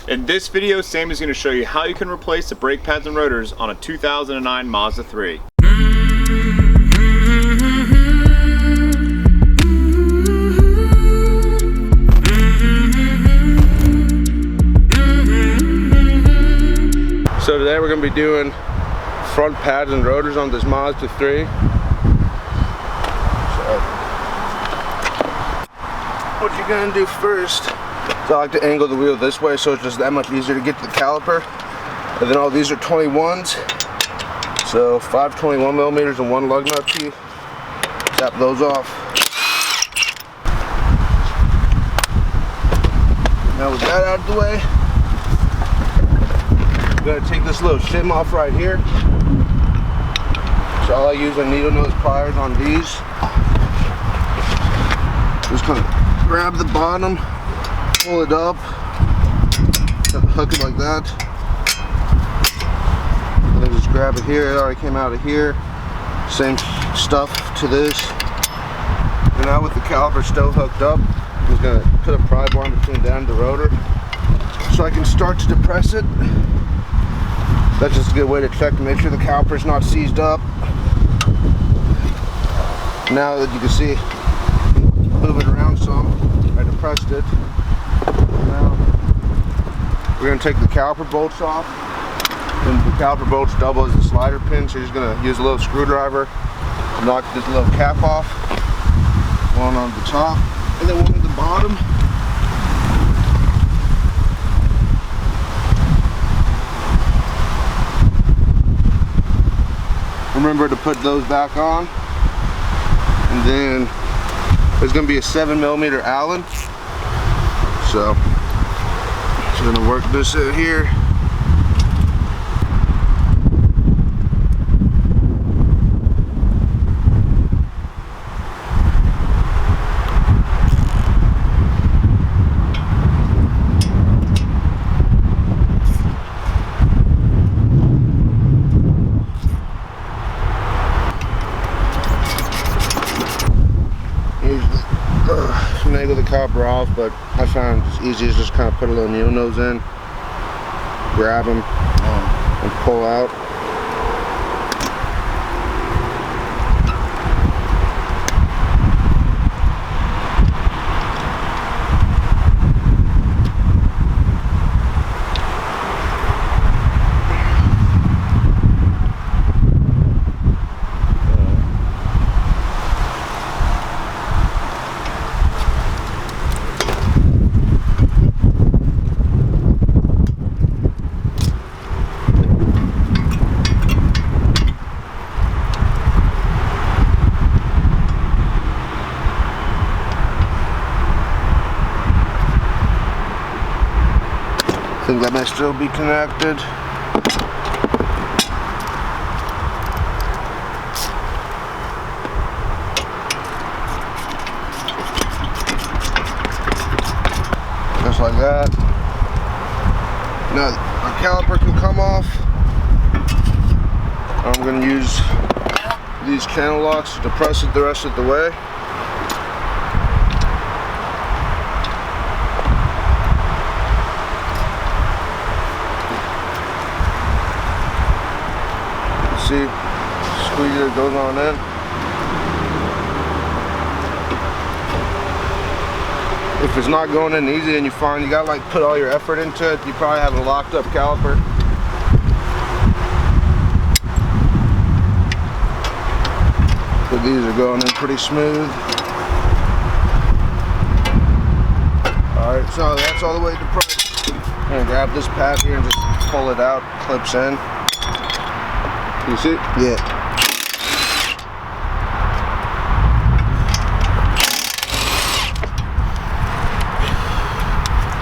In this video, Sam is going to show you how you can replace the brake pads and rotors on a 2009 Mazda 3. So today we're going to be doing front pads and rotors on this Mazda 3. So what you're going to do first is I like to angle the wheel this way so it's just that much easier to get to the caliper. And then all these are 21s. So 5 21 millimeters and 1 lug nut key. Tap those off. Now with that out of the way, I'm going to take this little shim off right here. So all I use are needle nose pliers on these. Just kind of grab the bottom, pull it up, hook it like that, and then just grab it here. It already came out of here. Same stuff to this. And now with the caliper still hooked up, I'm just going to put a pry bar between that and the rotor so I can start to depress it. That's just a good way to check to make sure the caliper's not seized up. Now that you can see, move it around some. I depressed it. Now we're going to take the caliper bolts off. And the caliper bolts double as the slider pin, so you're just going to use a little screwdriver to knock this little cap off. One on the top and then one at the bottom. Remember to put those back on. And then there's going to be a 7 millimeter Allen. So I'm going to work this in here. Finagle the caliper off, but I found it's easiest just kind of put a little needle nose in, grab them, and pull out. I think that may still be connected. Just like that. Now our caliper can come off. I'm going to use these channel locks to depress it the rest of the way. See, squeeze it, goes on in. If it's not going in easy and you find you gotta like put all your effort into it, you probably have a locked up caliper. But these are going in pretty smooth. Alright, so that's all the way depressed. I'm gonna grab this pad here and just pull it out, clips in. You see? Yeah.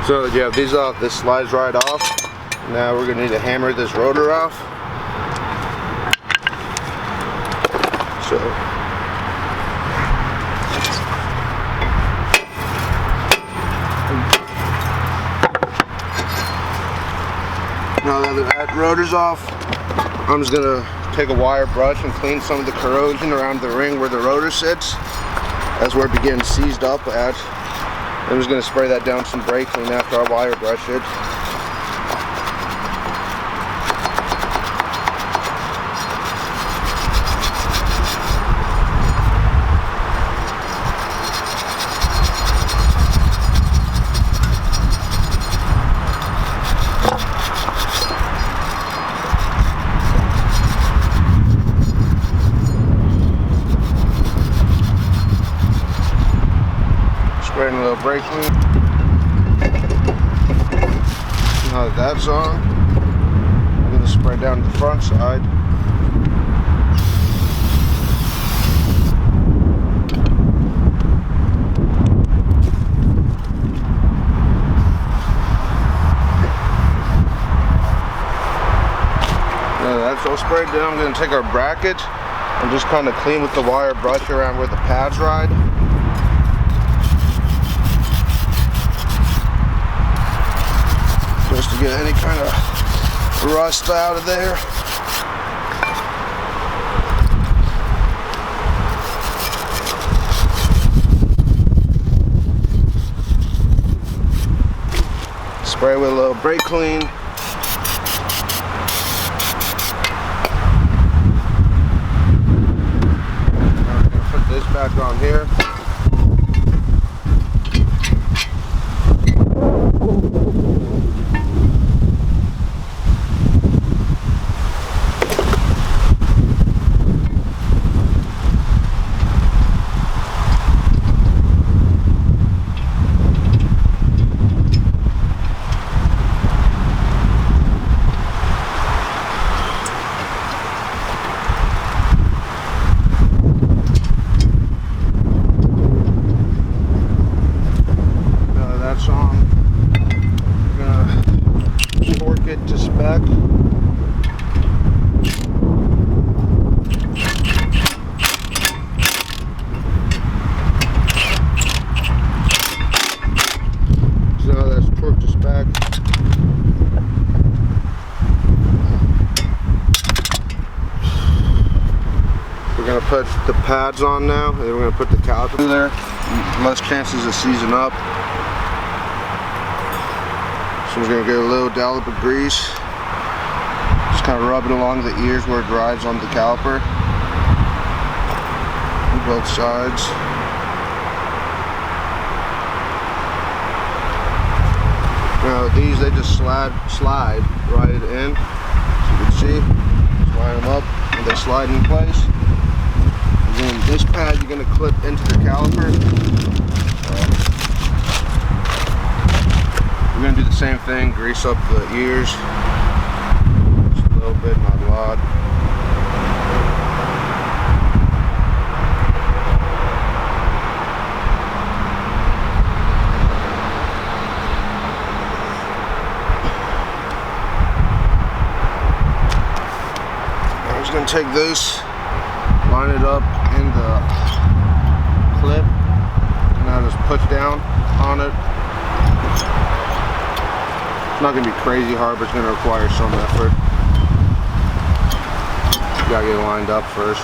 So you have these off, this slides right off. Now we're gonna need to hammer this rotor off. So now that rotor's off, I'm just gonna take a wire brush and clean some of the corrosion around the ring where the rotor sits. That's where it begins seized up at. I'm just going to spray that down some brake clean after I wire brush it. brake clean. Now that that's on, I'm going to spray down the front side. Now that's all sprayed down. I'm going to take our bracket and just kind of clean with the wire brush around where the pads ride. Just to get any kind of rust out of there. Spray with a little brake clean. Now we're going to put this back on here. To spec. So now that's torque to spec. We're going to put the pads on now, and then we're going to put the caliper in there. Less chances of seizing up. So we're going to get a little dollop of grease, just kind of rub it along the ears where it rides on the caliper, on both sides. Now these, they just slide right in, as you can see. Just line them up and they slide in place. And then this pad you're going to clip into the caliper. We're going to do the same thing, grease up the ears, just a little bit, not a lot. I'm just going to take this, line it up in the clip, and now just push down on it. It's not going to be crazy hard, but it's going to require some effort. You got to get it lined up first.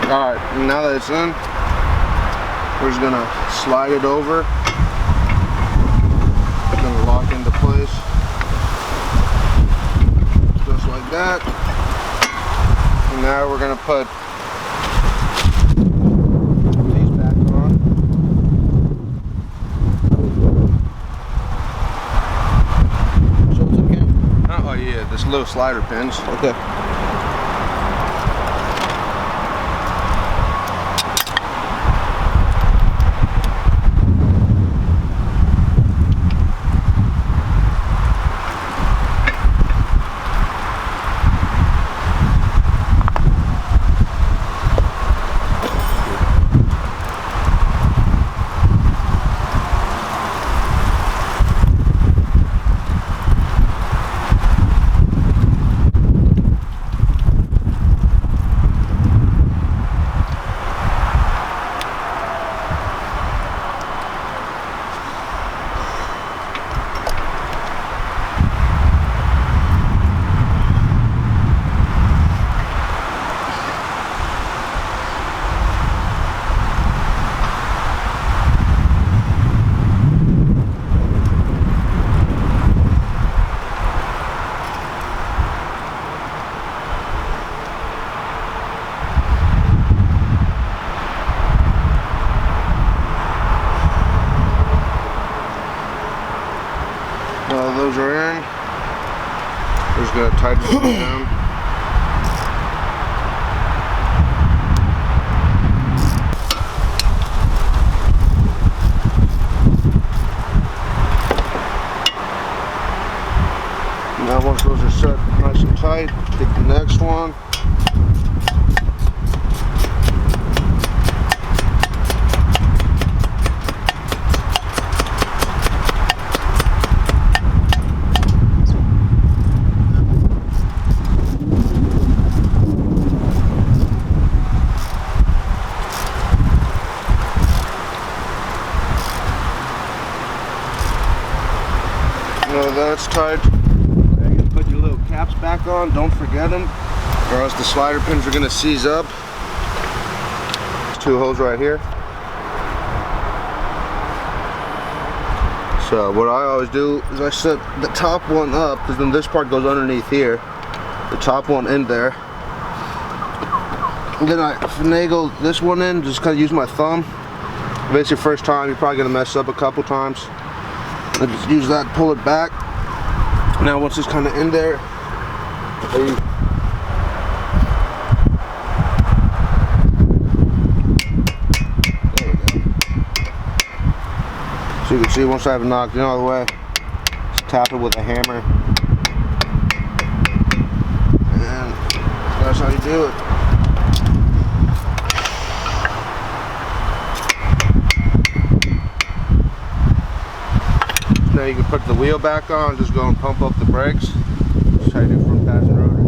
Alright, now that it's in, we're just going to slide it over. It's going to lock into place. Just like that. And now we're going to put these back on. So it's okay. Oh yeah, this little slider pins. Okay. gotta tighten it down. Now once those are set nice and tight, take the next one. Now that's tight. Put your little caps back on, don't forget them, or else the slider pins are going to seize up. There's two holes right here. So what I always do is I set the top one up, because then this part goes underneath here, the top one in there, and then I finagle this one in, just kind of use my thumb. If it's your first time, you're probably going to mess up a couple times. I just use that, pull it back. Now once it's kind of in there, there we go. So you can see once I have it knocked in all the way, just tap it with a hammer, and that's how you do it. Now you can put the wheel back on, just go and pump up the brakes. Just how you do front pads and rotors.